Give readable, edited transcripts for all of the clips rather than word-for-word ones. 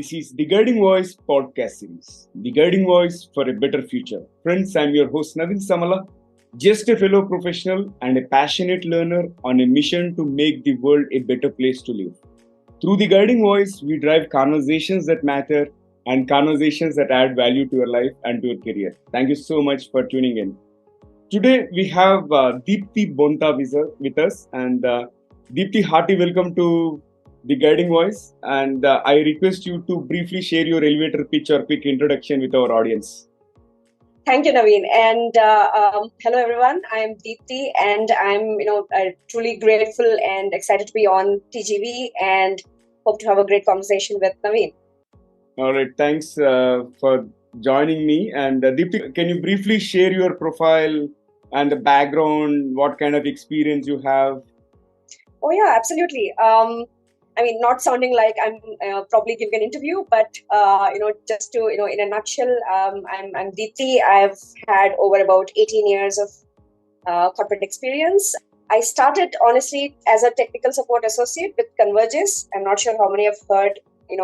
This is the Guiding Voice podcast series, the Guiding Voice for a Better Future. Friends, I'm your host Navin Samala, just a fellow professional and a passionate learner on a mission to make the world a better place to live. Through the Guiding Voice, we drive conversations that matter and conversations that add value to your life and to your career. Thank you so much for tuning in. Today, we have Deepthi Bonta with us. And Deepthi, hearty welcome to the Guiding Voice. And I request you to briefly share your elevator pitch or quick introduction with our audience. Thank you, Naveen. And hello, everyone. I'm Deepthi, and I'm truly grateful and excited to be on TGV and hope to have a great conversation with Naveen. All right. Thanks for joining me. And Deepthi, can you briefly share your profile and the background, what kind of experience you have? Oh, yeah, absolutely. Not sounding like I'm probably giving an interview, but just to in a nutshell, I'm Deepthi. I've had over about 18 years of corporate experience. I started honestly as a technical support associate with Converges. I'm not sure how many have heard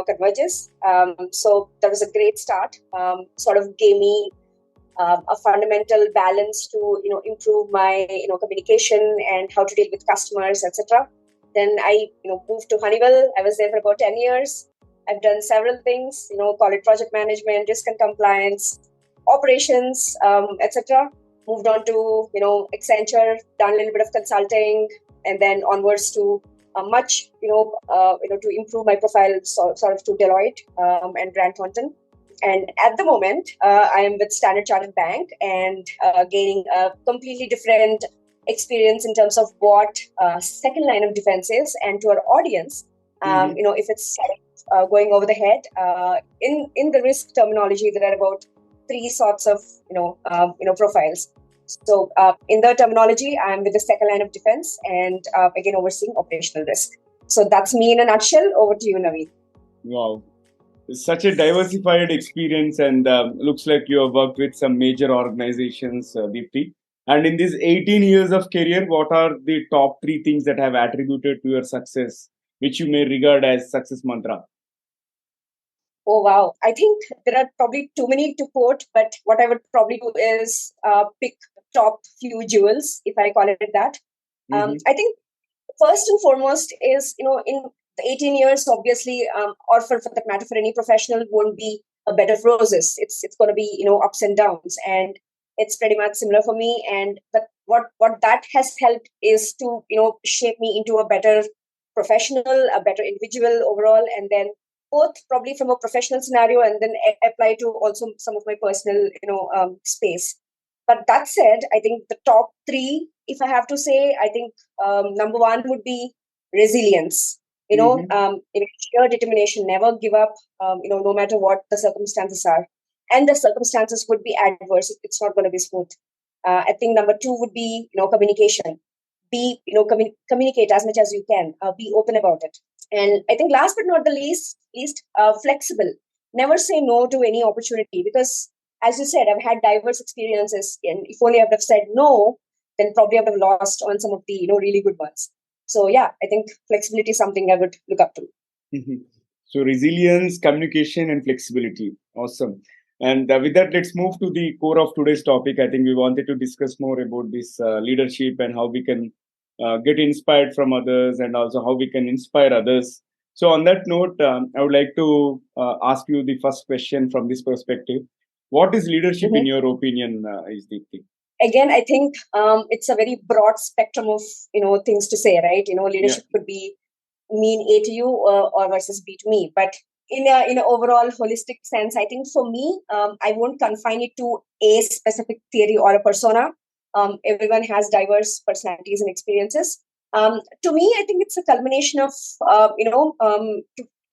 Converges. So that was a great start. Sort of gave me a fundamental balance to improve my communication and how to deal with customers, etc. Then I moved to Honeywell. I was there for about 10 years. I've done several things, call it project management, risk and compliance, operations, etc. Moved on to Accenture, done a little bit of consulting, and then onwards to to improve my profile, sort of to Deloitte and Grant Thornton. And at the moment, I am with Standard Chartered Bank and gaining a completely different experience in terms of what second line of defense is. And to our audience, if it's going over the head, in the risk terminology, there are about three sorts of profiles. So in the terminology, I'm with the second line of defense and again overseeing operational risk. So that's me in a nutshell. Over to you, Naveen. Wow. Such a diversified experience, and looks like you have worked with some major organizations, Deepthi. And in these 18 years of career, what are the top three things that have attributed to your success, which you may regard as success mantra? Oh, wow. I think there are probably too many to quote, but what I would probably do is pick top few jewels, if I call it that. I think first and foremost is, in the 18 years, obviously, or for that matter, for any professional, won't be a bed of roses. It's going to be, ups and downs. And it's pretty much similar for me. But what that has helped is to, shape me into a better professional, a better individual overall. And then both probably from a professional scenario and then apply to also some of my personal, space. But that said, I think the top three, if I have to say, I think number one would be resilience. Sheer determination, never give up, no matter what the circumstances are. And the circumstances would be adverse. It's not going to be smooth. I think number two would be, communication. Be, communicate as much as you can. Be open about it. And I think last but not the least, flexible. Never say no to any opportunity because, as you said, I've had diverse experiences. And if only I would have said no, then probably I would have lost on some of the really good ones. So yeah, I think flexibility is something I would look up to. So resilience, communication, and flexibility. Awesome. And with that, let's move to the core of today's topic. I think we wanted to discuss more about this leadership and how we can get inspired from others and also how we can inspire others. So on that note, I would like to ask you the first question from this perspective. What is leadership in your opinion, is Deepthi? Again, I think it's a very broad spectrum of things to say, right? Leadership could be mean A to you or versus B to me. But in a overall holistic sense, I think for me, I won't confine it to a specific theory or a persona. Everyone has diverse personalities and experiences. To me, I think it's a culmination of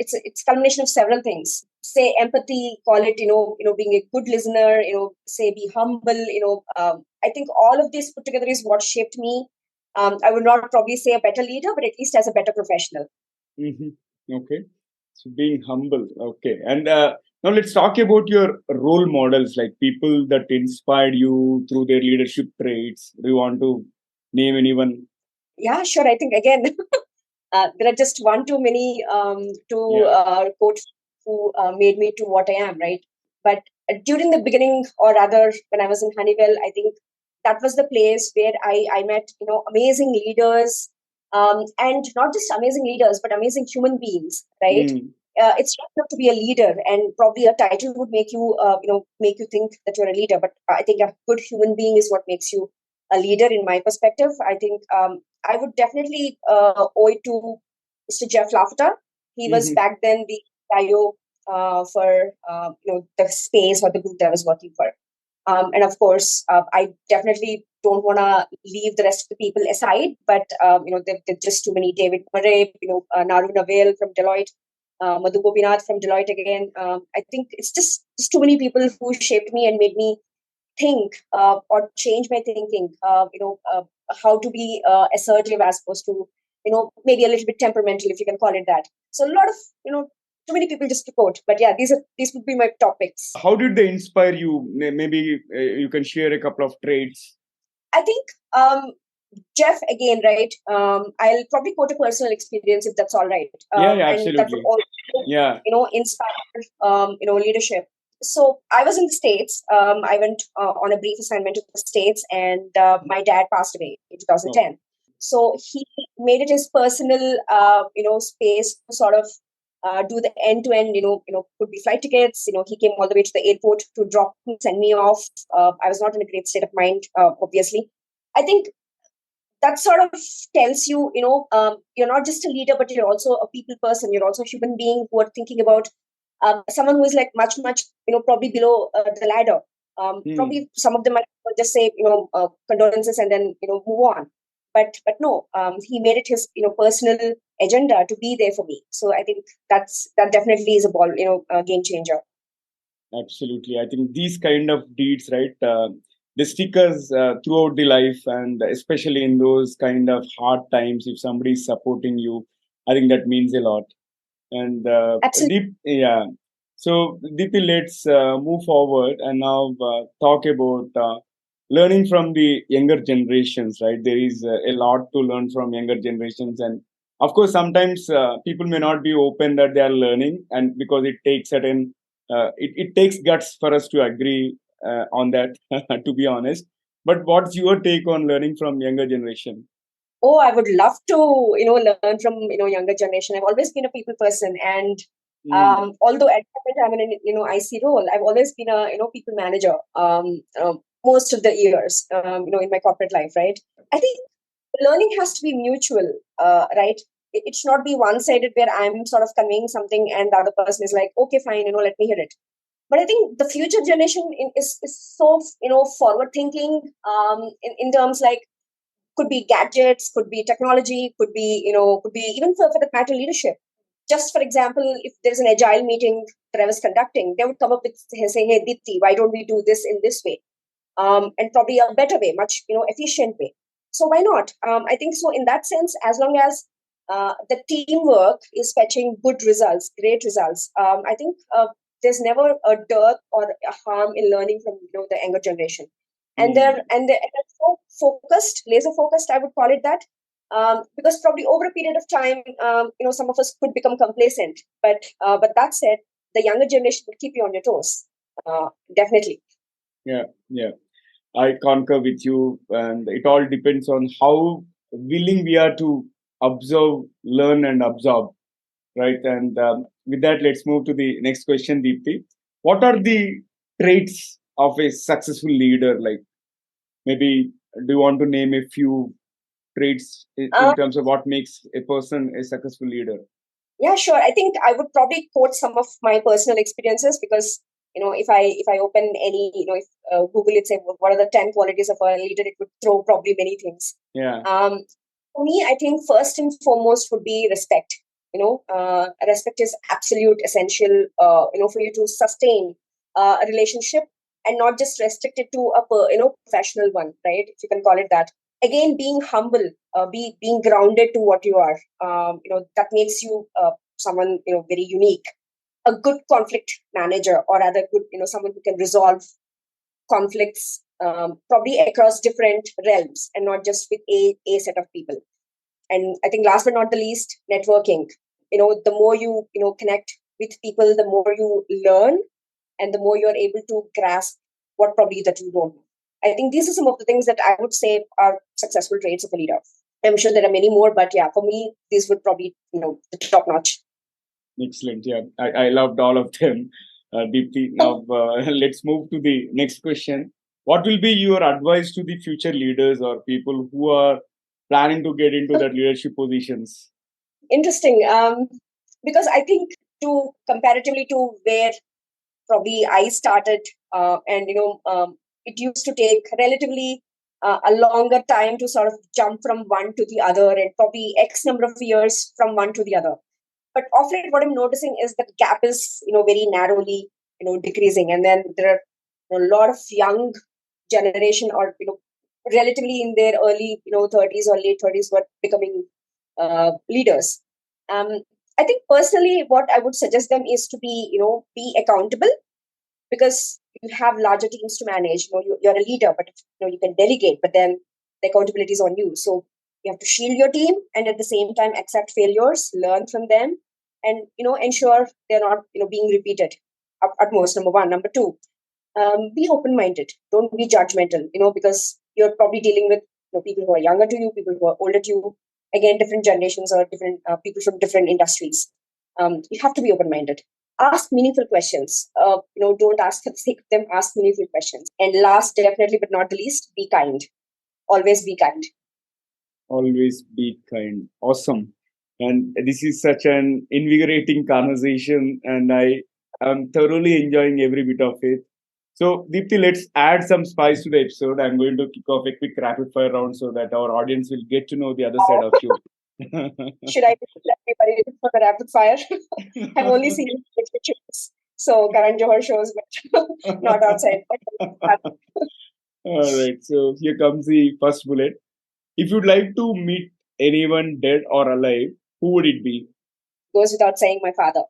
it's a culmination of several things. Say empathy, call it being a good listener. Say be humble. I think all of this put together is what shaped me. I would not probably say a better leader, but at least as a better professional. Okay. So being humble. Okay. And now let's talk about your role models, like people that inspired you through their leadership traits. Do you want to name anyone? Yeah, sure. I think, again, there are just one too many to quote who made me to what I am, right? But during the beginning, or rather when I was in Honeywell, I think that was the place where I met, amazing leaders, and not just amazing leaders, but amazing human beings, right? It's not enough to be a leader, and probably a title would make you, make you think that you're a leader. But I think a good human being is what makes you a leader, in my perspective. I think I would definitely owe it to Mr. Jeff Lafferty. He was back then the CIO for the space or the group that I was working for. And of course, I definitely don't want to leave the rest of the people aside, but there's just too many. David Murray, Naru Navel from Deloitte, Madhu Gopinath from Deloitte again. I think it's just too many people who shaped me and made me think or change my thinking. How to be assertive as opposed to maybe a little bit temperamental, if you can call it that. So a lot of too many people just to quote, but yeah, these would be my topics. How did they inspire you? Maybe you can share a couple of traits. I think Jeff again, right? I'll probably quote a personal experience if that's all right. Yeah, absolutely. And that would also, inspire, leadership. So I was in the States. I went on a brief assignment to the States, and my dad passed away in 2010. Oh. So he made it his personal, space to sort of do the end-to-end, could be flight tickets. He came all the way to the airport to drop me, send me off. I was not in a great state of mind, obviously. I think that sort of tells you, you're not just a leader, but you're also a people person. You're also a human being who are thinking about someone who is like much, probably below the ladder. Probably some of them might just say, condolences and then, move on. But no, he made it his, personal agenda to be there for me. So I think that definitely is a game changer. Absolutely. I think these kind of deeds, right, they stick us throughout the life, and especially in those kind of hard times, if somebody is supporting you, I think that means a lot. And so Deepthi, let's move forward and now talk about learning from the younger generations, right? There is a lot to learn from younger generations, and of course sometimes people may not be open that they are learning, and because it takes it takes guts for us to agree on that, to be honest. But what's your take on learning from younger generation? Oh, I would love to, learn from, younger generation. I've always been a people person, and although at the moment I'm in an, IC role, I've always been a, people manager. Most of the years, in my corporate life, right? I think learning has to be mutual, right? It should not be one-sided where I'm sort of conveying something and the other person is like, okay, fine, let me hear it. But I think the future generation is so, forward thinking, in terms like, could be gadgets, could be technology, could be even for that matter leadership. Just for example, if there's an agile meeting that I was conducting, they would come up with saying, "Hey, Deepthi, why don't we do this in this way?" And probably a better way, much efficient way. So why not? I think so. In that sense, as long as the teamwork is fetching good results, great results, I think there's never a dearth or a harm in learning from the younger generation. And they're so focused, laser focused, I would call it that. Because probably over a period of time, some of us could become complacent. But that said, the younger generation would keep you on your toes. Definitely. Yeah. I concur with you, and it all depends on how willing we are to observe, learn, and absorb, right? And with that, let's move to the next question, Deepthi. What are the traits of a successful leader? Like, maybe do you want to name a few traits in terms of what makes a person a successful leader? Yeah, sure. I think I would probably quote some of my personal experiences because if I open any if Google it, say what are the 10 qualities of a leader, it would throw probably many things. Yeah. For me, I think first and foremost would be respect. Respect is absolute essential. For you to sustain a relationship and not just restrict it to a professional one, right? If you can call it that. Again, being humble, being grounded to what you are. That makes you someone very unique. A good conflict manager, or rather good someone who can resolve conflicts probably across different realms and not just with a set of people. And I think last but not the least, networking. The more you connect with people, the more you learn and the more you're able to grasp what probably that you don't know. I think these are some of the things that I would say are successful traits of a leader. I'm sure there are many more, but yeah, for me, these would probably, the top notch. Excellent. Yeah, I loved all of them. Deepthi, now let's move to the next question. What will be your advice to the future leaders or people who are planning to get into that leadership positions? Interesting. Because I think to comparatively to where probably I started, and it used to take relatively a longer time to sort of jump from one to the other, and probably X number of years from one to the other. But of late, what I'm noticing is that gap is very narrowly decreasing, and then there are a lot of young generation, or relatively in their early 30s or late 30s, who are becoming leaders. I think personally, what I would suggest them is to be accountable, because you have larger teams to manage. You're a leader, but you can delegate, but then the accountability is on you. So you have to shield your team, and at the same time accept failures, learn from them, and ensure they're not being repeated. At most, number one. Number two, be open-minded. Don't be judgmental. Because you're probably dealing with people who are younger to you, people who are older to you. Again, different generations or different people from different industries. You have to be open-minded. Ask meaningful questions. Don't ask for the sake of them. Ask meaningful questions. And last, definitely but not the least, be kind. Always be kind. Always be kind. Awesome. And this is such an invigorating conversation, and I am thoroughly enjoying every bit of it. So, Deepthi, let's add some spice to the episode. I'm going to kick off a quick rapid fire round so that our audience will get to know the other side of you. Should I be ready for the rapid fire? I've only seen pictures. So Karan Johar shows, but not outside. All right. So here comes the first bullet. If you'd like to meet anyone dead or alive, who would it be? Goes without saying, my father.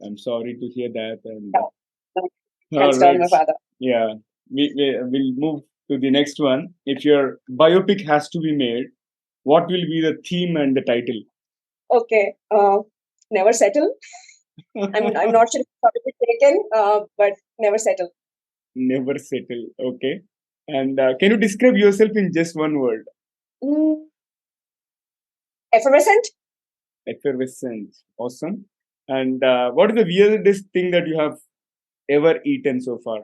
I'm sorry to hear that. And Hands down, my father. Yeah, we'll move to the next one. If your biopic has to be made, what will be the theme and the title? Okay, never settle. I'm not sure if it's already taken, but never settle. Never settle. Okay. And can you describe yourself in just one word? Effervescent. Effervescent. Awesome. And what is the weirdest thing that you have ever eaten so far?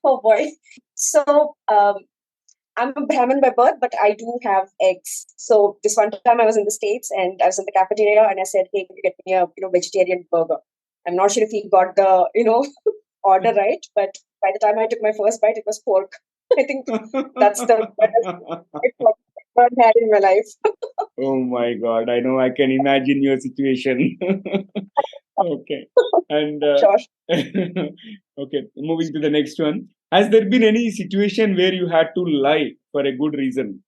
Oh boy. So I'm a Brahmin by birth, but I do have eggs. So this one time I was in the States and I was in the cafeteria and I said, "Hey, can you get me a vegetarian burger?" I'm not sure if he got the order right, but by the time I took my first bite, it was pork. I think that's the best I've ever had in my life. Oh my God! I know. I can imagine your situation. Okay. And Sure. okay, moving to the next one. Has there been any situation where you had to lie for a good reason?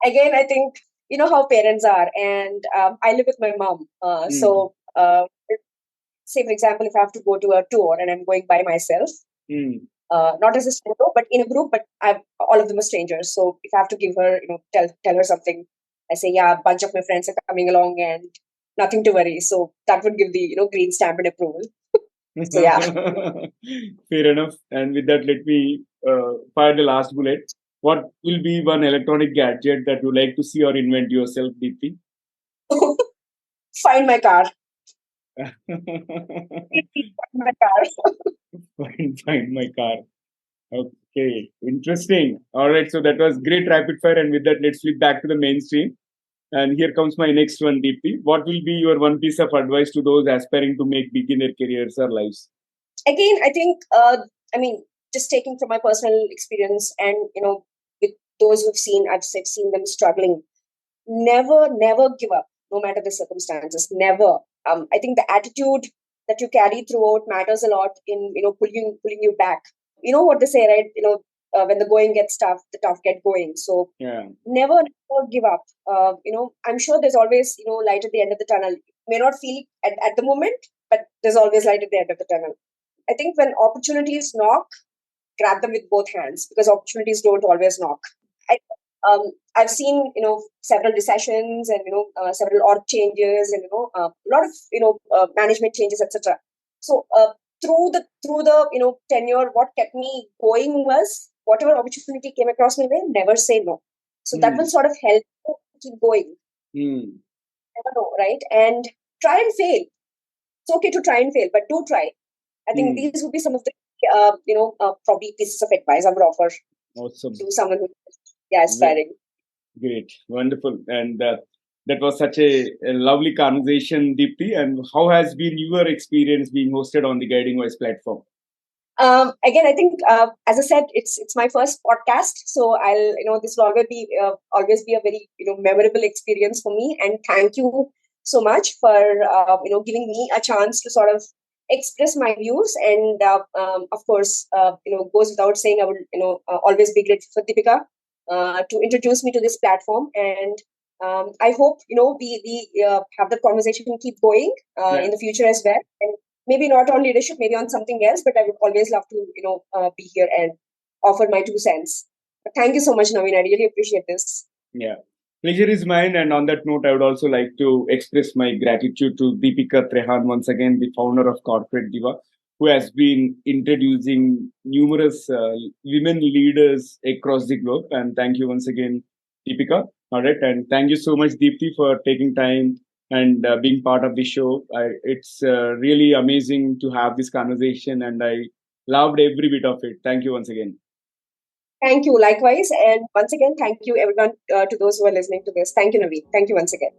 Again, I think how parents are, and I live with my mom. So, say for example, if I have to go to a tour and I'm going by myself, not as a solo, but in a group, but all of them are strangers. So if I have to give her, tell her something, I say, yeah, a bunch of my friends are coming along and nothing to worry. So that would give the green stamp and approval. So yeah. Fair enough. And with that, let me fire the last bullet. What will be one electronic gadget that you like to see or invent yourself, Deepthi? Find my car. My car. Find my car. Okay, interesting. All right, so that was great rapid fire. And with that, let's flip back to the mainstream. And here comes my next one, Deepthi. What will be your one piece of advice to those aspiring to make big in their careers or lives? Again, I think, just taking from my personal experience and, with those I've seen them struggling. Never give up, no matter the circumstances. Never. I think the attitude that you carry throughout matters a lot in, pulling you back. You know what they say, right? When the going gets tough, the tough get going. So Yeah. never give up. I'm sure there's always, light at the end of the tunnel. You may not feel it at the moment, but there's always light at the end of the tunnel. I think when opportunities knock, grab them with both hands, because opportunities don't always knock. I've seen, several recessions and, several org changes and, a lot of, management changes, etc. So through the tenure, what kept me going was whatever opportunity came across my way, never say no. So that will sort of help you keep going. Never know, right? And try and fail. It's okay to try and fail, but do try. I think these would be some of the, probably pieces of advice I would offer to someone who is aspiring. Great. Wonderful. And that was such a lovely conversation, Deepthi. And how has been your experience being hosted on the Guiding Voice platform? Again, I think, as I said, it's my first podcast, so this will always be a very memorable experience for me. And thank you so much for giving me a chance to sort of express my views. And of course, goes without saying, I would always be grateful for Deepika to introduce me to this platform. And I hope we have the conversation keep going in the future as well. And maybe not on leadership, maybe on something else, but I would always love to, be here and offer my 2 cents. But thank you so much, Naveen. I really appreciate this. Yeah. Pleasure is mine. And on that note, I would also like to express my gratitude to Deepika Trehan, once again, the founder of Corporate Diva, who has been introducing numerous women leaders across the globe. And thank you once again, Deepika. All right. And thank you so much, Deepthi, for taking time and being part of the show. It's really amazing to have this conversation, and I loved every bit of it. Thank you once again. Thank you, likewise. And once again, thank you, everyone, to those who are listening to this. Thank you, Naveen. Thank you once again.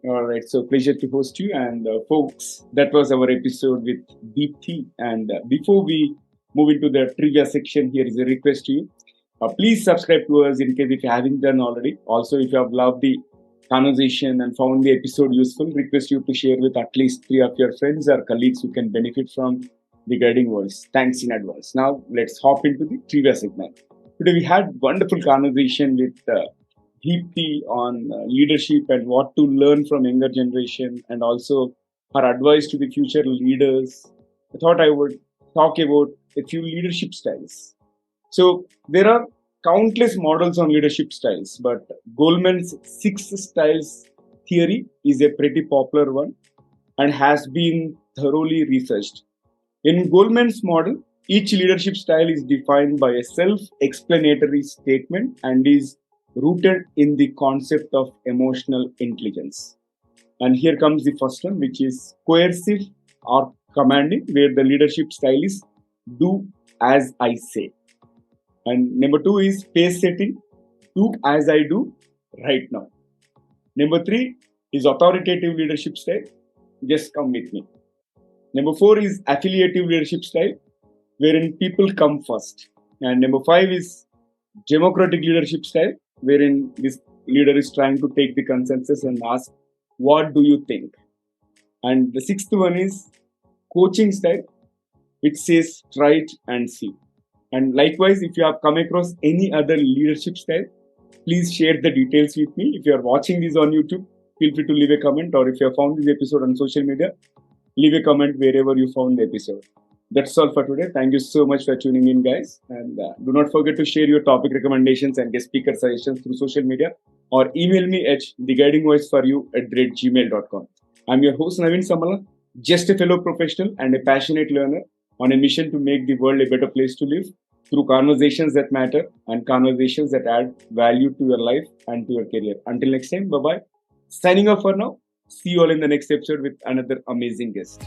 All right. So, pleasure to host you. And folks, that was our episode with Deepthi. And before we move into the trivia section, here is a request to you. Please subscribe to us in case if you haven't done already. Also, if you have loved the conversation and found the episode useful, request you to share with at least 3 of your friends or colleagues who can benefit from the Guiding Voice. Thanks in advance. Now, let's hop into the trivia segment. Today, we had wonderful conversation with Deepthi on leadership and what to learn from younger generation, and also her advice to the future leaders. I thought I would talk about a few leadership styles. So there are countless models on leadership styles, but Goleman's 6 styles theory is a pretty popular one and has been thoroughly researched. In Goleman's model, each leadership style is defined by a self-explanatory statement and is rooted in the concept of emotional intelligence. And here comes the first one, which is coercive or commanding, where the leadership style is do as I say. And number 2 is pace setting, do as I do right now. Number 3 is authoritative leadership style, just come with me. Number 4 is affiliative leadership style, wherein people come first. And number 5 is democratic leadership style, wherein this leader is trying to take the consensus and ask, what do you think? And the 6th one is coaching style, which says try it and see. And likewise, if you have come across any other leadership style, please share the details with me. If you are watching this on YouTube, feel free to leave a comment, or if you have found this episode on social media, leave a comment wherever you found the episode. That's all for today. Thank you so much for tuning in, guys. And do not forget to share your topic recommendations and guest speaker suggestions through social media, or email me at theguidingvoiceforyou@gmail.com. I'm your host, Naveen Samala, just a fellow professional and a passionate learner on a mission to make the world a better place to live through conversations that matter and conversations that add value to your life and to your career. Until next time, bye-bye. Signing off for now. See you all in the next episode with another amazing guest.